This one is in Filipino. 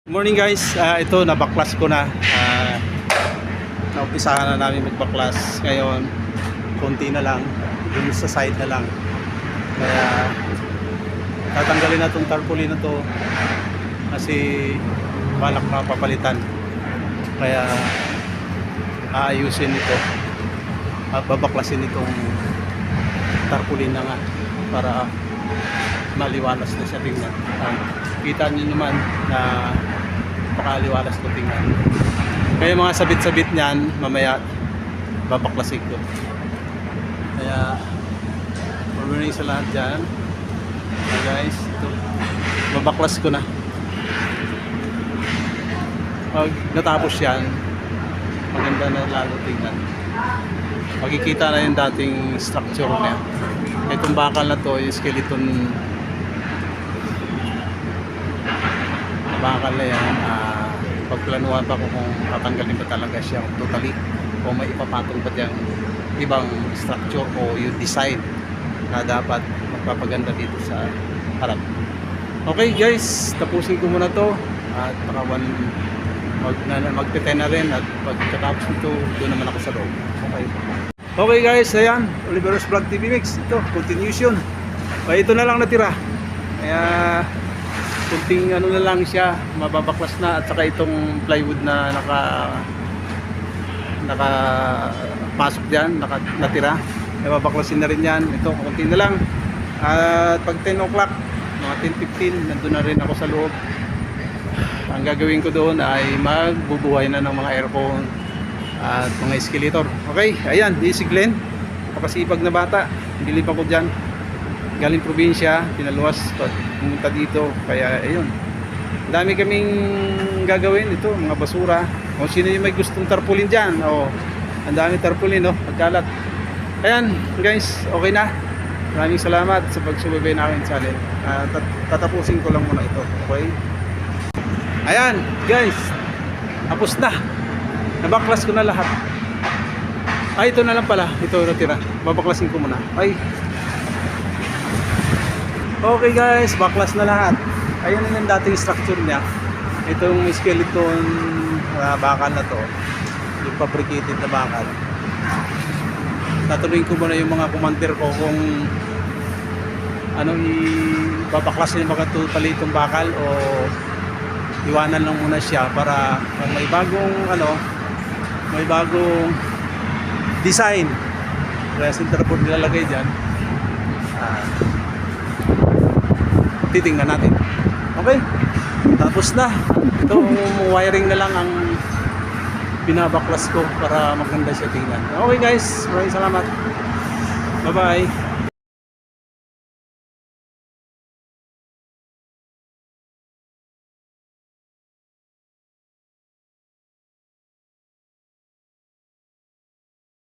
Morning guys, ito nabaklas ko na. Naumpisahan na namin magbaklas ngayon. Konti na lang, dun sa side na lang. Kaya tatanggalin na itong tarpaulin na to kasi balak na papalitan. Kaya aayusin ito at babaklasin itong tarpaulin na nga para maliwalas na siya tingnan. Kita nyo naman na pakaliwalas ko tingnan. Kaya mga sabit-sabit niyan mamaya babaklasin ko. Kaya morning sa lahat dyan. Guys, ito babaklas ko na. Pag natapos yan, maganda na lalo tingnan. Makikita na yung dating structure niya. Itong bakal na to, yung skeleton bakal na yan. Pagplanuhan pa ko kung tatanggalin ba talaga siya totally o may ipapatong pa diyang ibang structure o yung design na dapat magpapaganda dito sa harap. Okay guys, tapusin ko muna to at baka magte-10 na rin at pagkatapos nito doon naman ako sa loob. Okay guys, ayan Oliveros Vlog TV Mix, ito continuation. Ito na lang natira, kaya kunting ano na lang siya, mababaklas na, at saka itong plywood na nakapasok dyan, natira, mababaklasin na rin yan. Ito, kunti na lang. At pag 10 o'clock, mga 10:15, nandun na rin ako sa loob. Ang gagawin ko doon ay magbubuhay na ng mga aircon at mga escalator. Okay, ayan, si Glenn, kapasipag na bata, bilib ako dyan. Galing probinsya, pinaluwas pumunta dito, kaya ayun, dami kaming gagawin. Ito mga basura, kung sino yung may gustong tarpaulin dyan, ang dami tarpaulin, pagkalat. Ayan guys, okay na, maraming salamat sa pagsubaybay namin sa channel. Tatapusin ko lang muna ito. Okay, ayan guys, tapos na, nabaklas ko na lahat. Ito na lang pala, ito natira, babaklasin ko muna. Okay guys, baklas na lahat. Ayun na yung dating structure niya. Itong skeleton bakal na to, yung fabricated na bakal. Tatuloyin ko muna yung mga commander ko kung ibabaklasin yung mga totally itong bakal o iwanan lang muna siya para may bagong design. Kaya sinterboard nilalagay dyan. Titingnan natin. Okay, tapos na. Ito, wiring na lang ang binabaklas ko para maganda siya tingnan. Okay guys, maraming salamat. Bye bye.